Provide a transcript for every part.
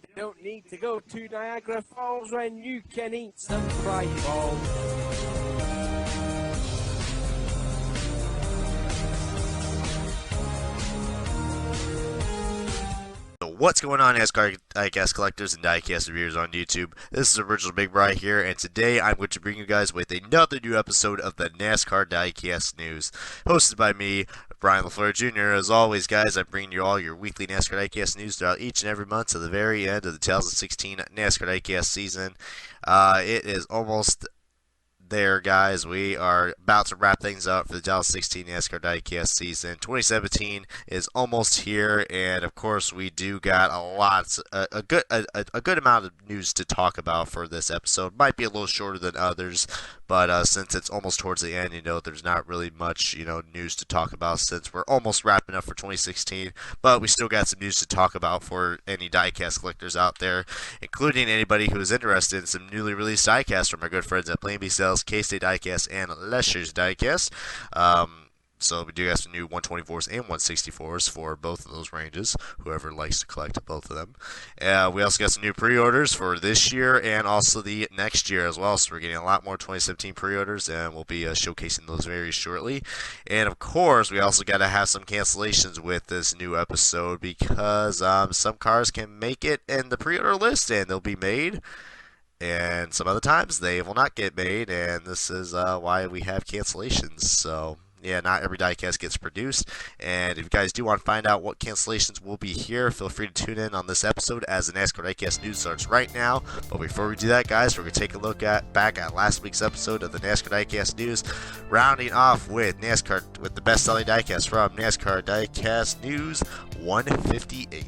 You don't need to go to Niagara Falls when you can eat some fried balls. What's going on, NASCAR diecast collectors and diecast reviewers on YouTube? This is Original Big Bri here, and today I'm going to bring you guys with another new episode of the NASCAR Diecast News, hosted by me, Brian LaFleur Jr. As always, guys, I'm bringing you all your weekly NASCAR Diecast news throughout each and every month to the very end of the 2016 NASCAR Diecast season. It is almost there, guys. We are about to wrap things up for the 2016 NASCAR Diecast season. 2017 is almost here, and of course, we do got a good amount of news to talk about for this episode. Might be a little shorter than others, but since it's almost towards the end, there's not really much, news to talk about since we're almost wrapping up for 2016. But we still got some news to talk about for any diecast collectors out there, including anybody who is interested in some newly released diecasts from our good friends at Plan B Sales, K-State Diecast, and Lesher's Diecast. So we do have some new 124s and 164s for both of those ranges, whoever likes to collect both of them. We also got some new pre-orders for this year and also the next year as well. So we're getting a lot more 2017 pre-orders, and we'll be showcasing those very shortly. And of course, we also got to have some cancellations with this new episode because some cars can make it in the pre-order list and they'll be made, and some other times they will not get made, and this is why we have cancellations. So yeah, not every diecast gets produced, and if you guys do want to find out what cancellations will be here, feel free to tune in on this episode as the NASCAR Diecast news starts right now. But before we do that, guys, we're going to take a look back at last week's episode of the NASCAR Diecast news, rounding off with the best-selling diecast from NASCAR Diecast News 158.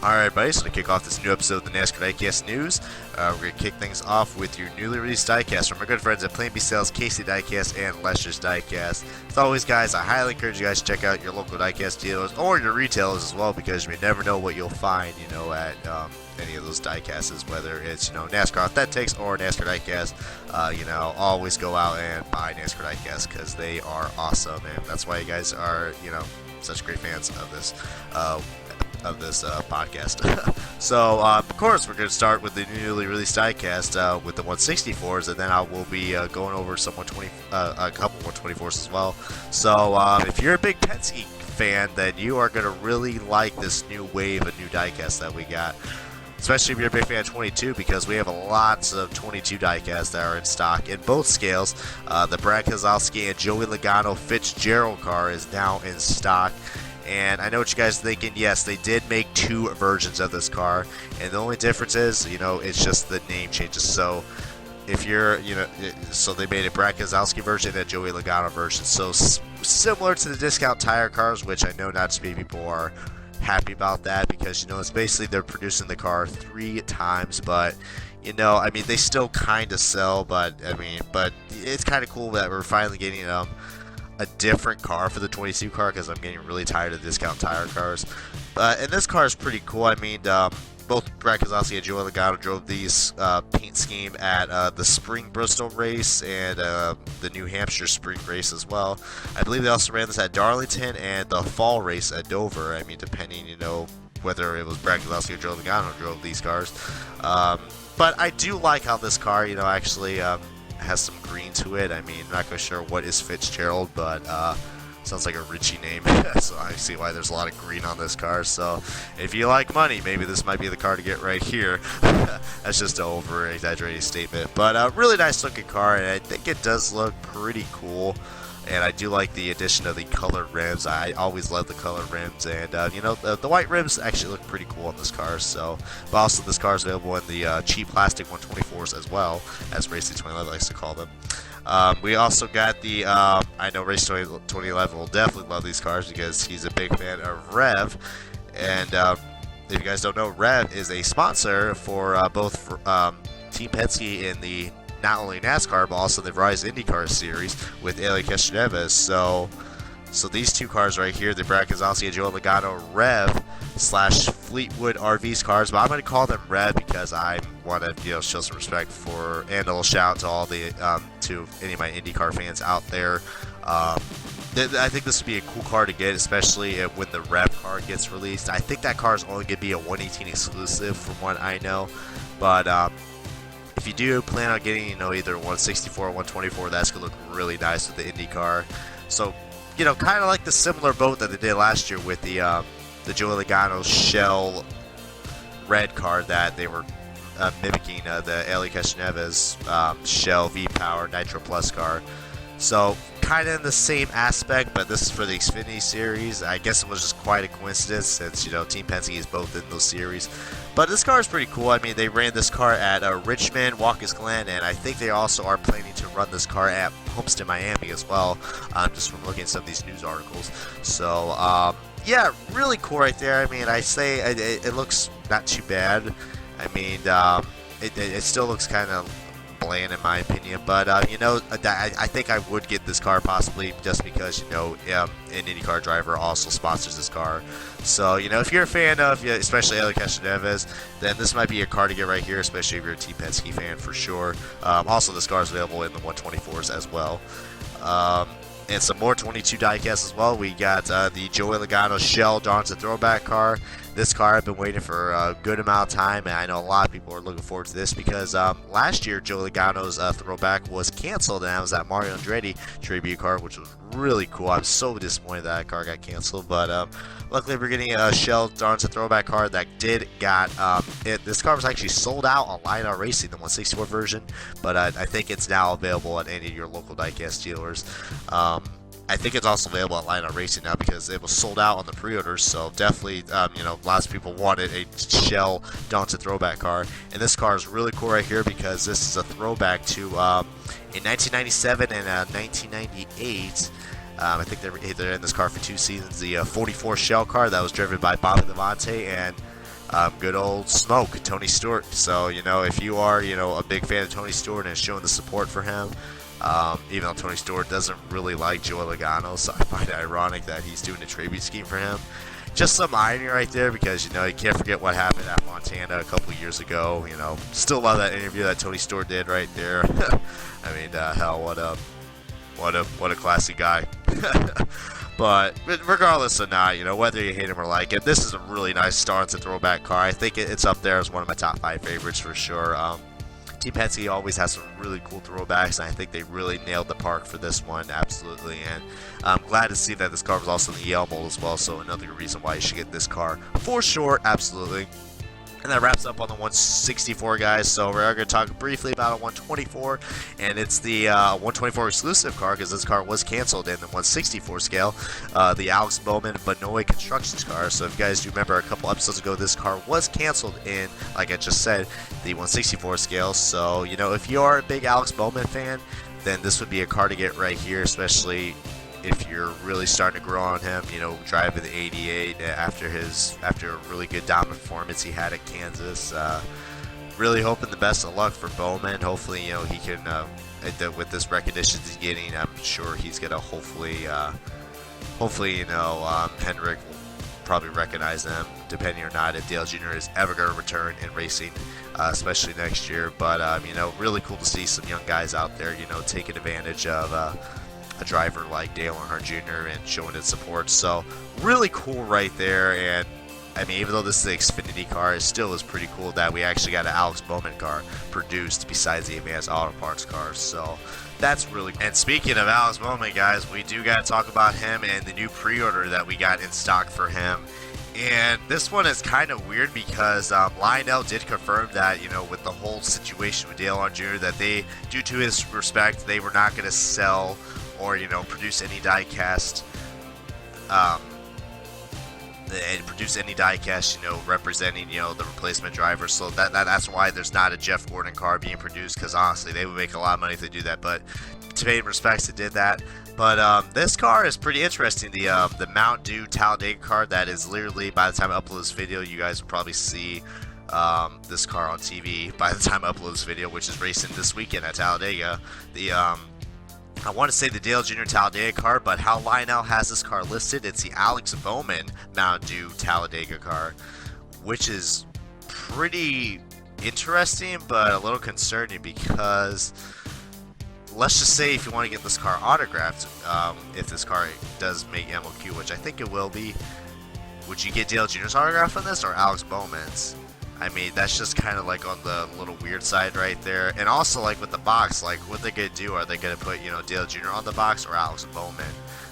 Alright, buddy, so to kick off this new episode of the NASCAR Diecast News, we're going to kick things off with your newly released diecast from our good friends at Plan B Sales, K-State Diecast, and Lesher's Diecast. As always, guys, I highly encourage you guys to check out your local diecast dealers or your retailers as well, because you may never know what you'll find, at any of those diecasts, whether it's, NASCAR Authentics or NASCAR Diecast. Always go out and buy NASCAR Diecast because they are awesome, and that's why you guys are, such great fans of this podcast. So, of course, we're going to start with the newly released diecast with the 164s, and then I will be going over some a couple 124s as well. So, if you're a big Penske fan, then you are going to really like this new wave of new diecast that we got. Especially if you're a big fan of 22, because we have lots of 22 diecasts that are in stock in both scales. The Brad Keselowski and Joey Logano Fitzgerald car is now in stock. And I know what you guys are thinking. Yes, they did make two versions of this car, and the only difference is, it's just the name changes. So if you're, so they made a Brad Keselowski version and a Joey Logano version. So similar to the discount tire cars, which I know not too many people are happy about that, because it's basically they're producing the car 3 times, but you know, I mean, they still kind of sell, but I mean, but it's kind of cool that we're finally getting a different car for the 22 car, because I'm getting really tired of discount tire cars. And this car is pretty cool. I mean, both Brad Keselowski and Joey Logano drove these paint scheme at the Spring Bristol race and the New Hampshire Spring race as well. I believe they also ran this at Darlington and the Fall race at Dover. I mean, depending, you know, whether it was Brad Keselowski or Joey Logano drove these cars. But I do like how this car, you know, actually has some green to it. I mean, I'm not quite sure what is Fitzgerald, but sounds like a Richie name, so I see why there's a lot of green on this car. So if you like money, maybe this might be the car to get right here. That's just an over-exaggerated statement, but really nice looking car, and I think it does look pretty cool. And I do like the addition of the colored rims. I always love the colored rims, and you know, the white rims actually look pretty cool on this car. So, but also this car is available in the cheap plastic 124s as well, as Racing 2011 likes to call them. We also got the, I know Race 2011 will definitely love these cars because he's a big fan of Rev. And if you guys don't know, Rev is a sponsor for both Team Penske in the not only NASCAR but also the Rise IndyCar series with Eli Castroneves. So these two cars right here, the Brad Keselowski and Joey Logano Rev / Fleetwood RVs cars, but I'm going to call them Rev because I want to, you know, show some respect for, and a little shout out to all the to any of my IndyCar fans out there. I think this would be a cool car to get, especially when the Rev car gets released. I think that car is only going to be a 118 exclusive from what I know, but if you do plan on getting, you know, either 164 or 124, that's going to look really nice with the IndyCar. So, you know, kind of like the similar boat that they did last year with the Joey Logano Shell red car that they were mimicking the Eli Castroneves Shell V-Power Nitro Plus car. So, kind of in the same aspect, but this is for the Xfinity series. I guess it was just quite a coincidence since, you know, Team Penske is both in those series. But this car is pretty cool. I mean, they ran this car at Richmond, Watkins Glen, and I think they also are planning to run this car at Homestead, Miami as well, just from looking at some of these news articles. So, yeah, really cool right there. I mean, I say it looks not too bad. I mean, it still looks kind of bland in my opinion, but you know, I think I would get this car possibly just because, you know, an IndyCar driver also sponsors this car. So, you know, if you're a fan of, especially Eli Castroneves, then this might be a car to get right here, especially if you're a Team Penske fan for sure. Also, this car is available in the 124s as well. And some more 22 diecasts as well. We got the Joey Logano Shell Darn's a Throwback car. This car I've been waiting for a good amount of time, and I know a lot of people are looking forward to this because last year Joey Logano's Throwback was canceled, and that was that Mario Andretti tribute car, which was really cool. I'm so disappointed that car got canceled, but luckily we're getting a Shell Darn's a Throwback car that got this car was actually sold out on Line Out Racing, the 164 version, but I think it's now available at any of your local diecast dealers. I think it's also available at Line Out Racing now because it was sold out on the pre-orders, so definitely, you know, lots of people wanted a Shell Darn's a Throwback car, and this car is really cool right here because this is a throwback to in 1997 and 1998. I think they're in this car for 2 seasons. The 44 Shell car that was driven by Bobby Labonte and good old Smoke, Tony Stewart. So, you know, if you are, you know, a big fan of Tony Stewart and showing the support for him, even though Tony Stewart doesn't really like Joey Logano, so I find it ironic that he's doing a tribute scheme for him. Just some irony right there because, you know, you can't forget what happened at Montana a couple of years ago. You know, still love that interview that Tony Stewart did right there. I mean, hell, what a classy guy. But regardless of not, you know, whether you hate him or like it, this is a really nice Darn's a Throwback car. I think it's up there as one of my top 5 favorites for sure. Team Penske always has some really cool throwbacks, and I think they really nailed the park for this one, absolutely. And I'm glad to see that this car was also in the EL mold as well, so another reason why you should get this car for sure, absolutely. And that wraps up on the 164, guys. So we're going to talk briefly about a 124, and it's the 124 exclusive car because this car was canceled in the 164 scale, the Alex Bowman Benoit Constructions car. So if you guys do remember, a couple episodes ago, this car was canceled in, like I just said, the 164 scale. So, you know, if you are a big Alex Bowman fan, then this would be a car to get right here, especially if you're really starting to grow on him, you know, driving the 88 after a really good dominant performance he had at Kansas. really hoping the best of luck for Bowman. Hopefully, he can, with this recognition he's getting, I'm sure he's gonna hopefully, Hendrick will probably recognize them, depending or not if Dale Jr. is ever going to return in racing, especially next year. But really cool to see some young guys out there, taking advantage of a driver like Dale Earnhardt Jr. and showing its support. So really cool right there. And I mean, even though this is the Xfinity car, it still is pretty cool that we actually got an Alex Bowman car produced besides the Advanced Auto Parts cars. So that's really cool. And speaking of Alex Bowman, guys, we do got to talk about him and the new pre-order that we got in stock for him. And this one is kind of weird because Lionel did confirm that, with the whole situation with Dale Earnhardt Jr., that they, due to his respect, they were not going to sell or, produce any diecast. And produce any diecast, representing, the replacement driver. So that's why there's not a Jeff Gordon car being produced, because honestly, they would make a lot of money if they do that. But to pay respects, it did that. But this car is pretty interesting. The Mount Dew Talladega car that is literally, by the time I upload this video, you guys will probably see this car on TV by the time I upload this video, which is racing this weekend at Talladega. I want to say the Dale Jr. Talladega car, but how Lionel has this car listed, it's the Alex Bowman Mount Dew Talladega car, which is pretty interesting, but a little concerning because let's just say if you want to get this car autographed, if this car does make MOQ, which I think it will be, would you get Dale Jr.'s autograph on this or Alex Bowman's? I mean, that's just kind of like on the little weird side right there. And also, like with the box, like what they gonna do? Are they gonna put, Dale Jr. on the box or Alex Bowman?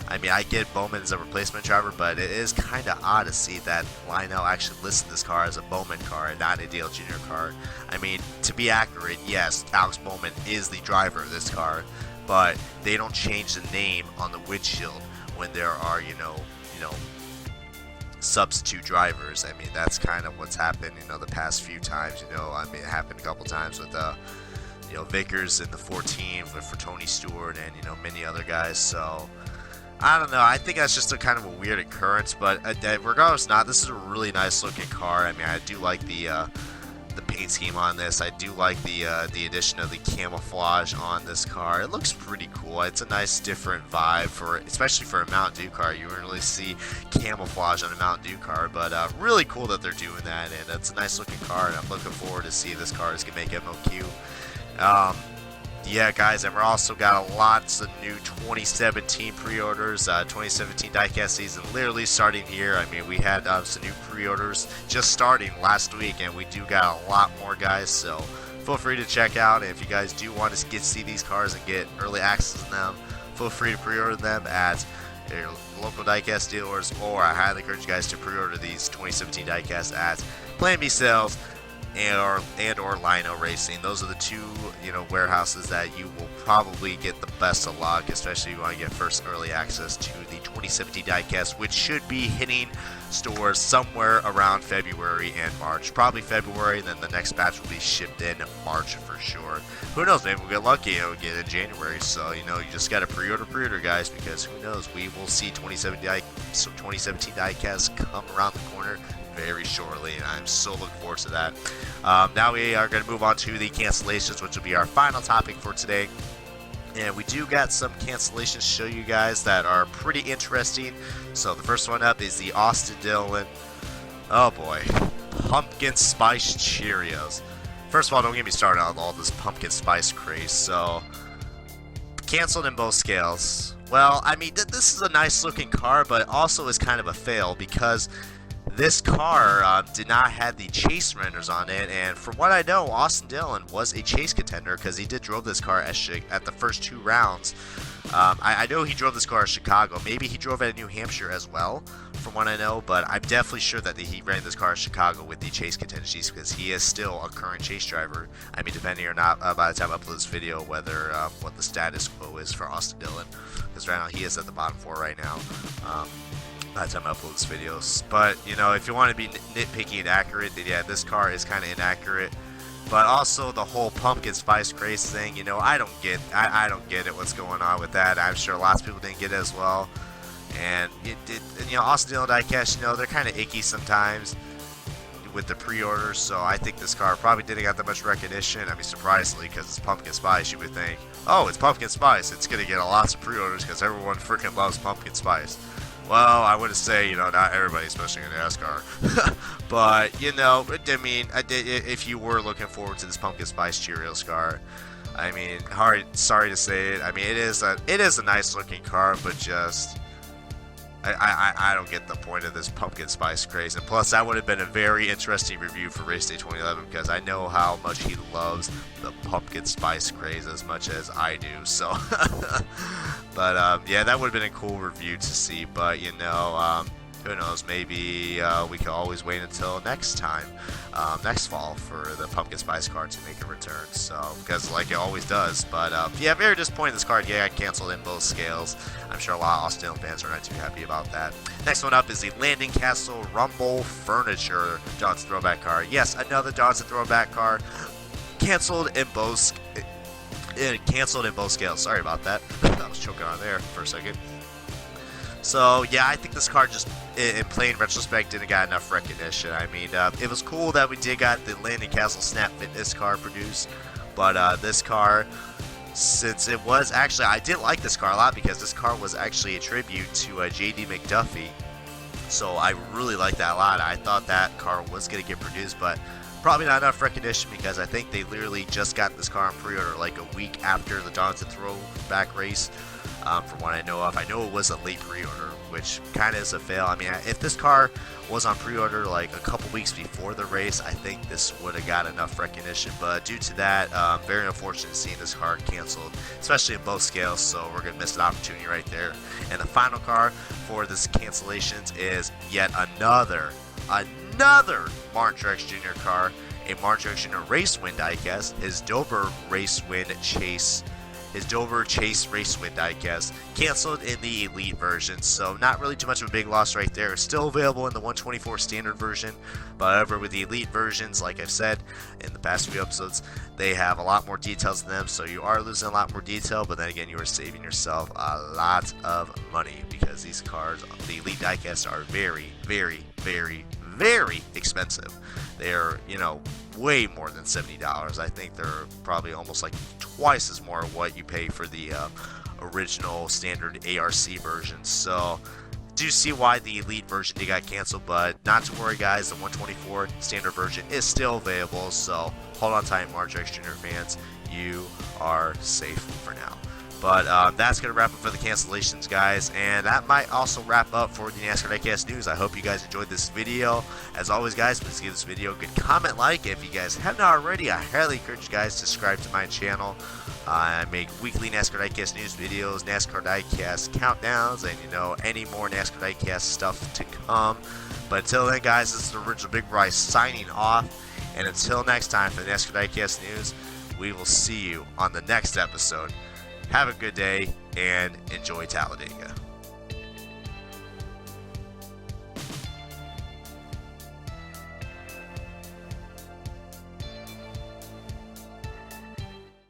I mean, I get Bowman as a replacement driver, but it is kind of odd to see that Lionel actually listed this car as a Bowman car and not a Dale Jr. car. I mean, to be accurate, yes, Alex Bowman is the driver of this car, but they don't change the name on the windshield when there are, substitute drivers. I mean, that's kind of what's happened, the past few times. I mean, it happened a couple times with, Vickers in the 14 for Tony Stewart and, many other guys. So, I don't know. I think that's just a kind of a weird occurrence, but regardless not, this is a really nice looking car. I mean, I do like the paint scheme on this. I do like the addition of the camouflage on this car. It looks pretty cool. It's a nice different vibe especially for a Mountain Dew car. You wouldn't really see camouflage on a Mountain Dew car, but really cool that they're doing that, and it's a nice looking car, and I'm looking forward to see if this car is going to make MOQ. Yeah, guys, and we're also got lots of new 2017 pre-orders. 2017 diecast season literally starting here. I mean, we had some new pre-orders just starting last week, and we do got a lot more, guys. So feel free to check out. And if you guys do want to see these cars and get early access to them, feel free to pre-order them at your local diecast dealers, or I highly encourage you guys to pre-order these 2017 diecast at Plan B Sales and or Lionel Racing. Those are the two warehouses that you will probably get the best of luck, especially if you want to get first early access to the 2017 diecast, which should be hitting stores somewhere around February and March. Probably February, and then the next batch will be shipped in March for sure. Who knows, maybe we'll get lucky and we'll get it in January. So you just got to pre-order, guys, because who knows, we will see 2017 diecast come around the corner very shortly, and I'm so looking forward to that. Now we are going to move on to the cancellations, which will be our final topic for today. And we do got some cancellations to show you guys that are pretty interesting. So the first one up is the Austin Dillon, oh boy, pumpkin spice Cheerios. First of all, don't get me started on all this pumpkin spice craze. So canceled in both scales. Well, I mean, this is a nice looking car, but also is kind of a fail because this car did not have the chase renders on it, and from what I know, Austin Dillon was a chase contender because he did drove this car at the first 2 rounds. I know he drove this car at Chicago. Maybe he drove it at New Hampshire as well, from what I know, but I'm definitely sure that he ran this car at Chicago with the chase contingencies because he is still a current chase driver. I mean, depending or not, by the time I upload this video, whether what the status quo is for Austin Dillon, because right now he is at the bottom 4 right now. By the time I upload this videos. But if you want to be nitpicky and accurate, then yeah, this car is kind of inaccurate. But also the whole pumpkin spice craze thing, I don't get it, what's going on with that. I'm sure lots of people didn't get it as well. And Austin Dillon diecast, they're kind of icky sometimes. with the pre-orders, so I think this car probably didn't get that much recognition. I mean, surprisingly, because it's Pumpkin Spice, you would think, oh, it's Pumpkin Spice, it's going to get lots of pre-orders because everyone freaking loves Pumpkin Spice. Well, I wouldn't say, you know, not everybody, especially in NASCAR. But, you know, I mean, if you were looking forward to this Pumpkin Spice Cheerios car, I mean, sorry to say it. I mean, it is a nice looking car, but just I don't get the point of this Pumpkin Spice craze. And plus, that would have been a very interesting review for Race Day 2011 because I know how much he loves the Pumpkin Spice craze as much as I do. So, but yeah, that would have been a cool review to see. But you know, who knows? Maybe we can always wait until next time, next fall, for the Pumpkin Spice card to make a return. So, because like it always does. But yeah, very disappointed this card. Yeah, got canceled in both scales. I'm sure a lot of Austin fans are not too happy about that. Next one up is the Landing Castle Rumble Furniture Johnson throwback card. Yes, another Johnson throwback card. Canceled in both scales. Sorry about that. I was choking on there for a second. So yeah, I think this card just, in plain retrospect, didn't get enough recognition. I mean, it was cool that we did got the Landing Castle Snap Fitness car produced, but this car, since it was actually, I did like this car a lot because this car was actually a tribute to J.D. McDuffie. So I really liked that a lot. I thought that car was going to get produced, but probably not enough recognition because I think they literally just got this car on pre-order like a week after the Johnson throwback race. From what I know of, I know it was a late pre-order, which kind of is a fail. I mean, if this car was on pre-order like a couple weeks before the race, I think this would have got enough recognition. But due to that, very unfortunate seeing this car canceled, especially in both scales. So we're gonna miss an opportunity right there. And the final car for this cancellations is yet another Martin Truex Jr. car, a Martin Truex Jr. race win diecast, his Dover Chase race win diecast, canceled in the Elite version, so not really too much of a big loss right there. It's still available in the 124 standard version, but however, with the Elite versions, like I've said in the past few episodes, they have a lot more details in them, so you are losing a lot more detail, but then again, you are saving yourself a lot of money because these cars, the Elite diecasts, are very, very, very, very expensive. They're, you know, way more than $70. I think they're probably almost like twice as more what you pay for the original standard ARC version. So do see why the Elite version did got canceled, but not to worry, guys. The 124 standard version is still available, so hold on tight, Martin Truex Jr. fans. You are safe for now. But that's going to wrap up for the cancellations, guys. And that might also wrap up for the NASCAR Diecast News. I hope you guys enjoyed this video. As always, guys, please give this video a good comment, like. If you guys haven't already, I highly encourage you guys to subscribe to my channel. I make weekly NASCAR Diecast News videos, NASCAR Diecast countdowns, and, you know, any more NASCAR Diecast stuff to come. But until then, guys, this is the original Big Bryce signing off. And until next time for the NASCAR Diecast News, we will see you on the next episode. Have a good day and enjoy Talladega.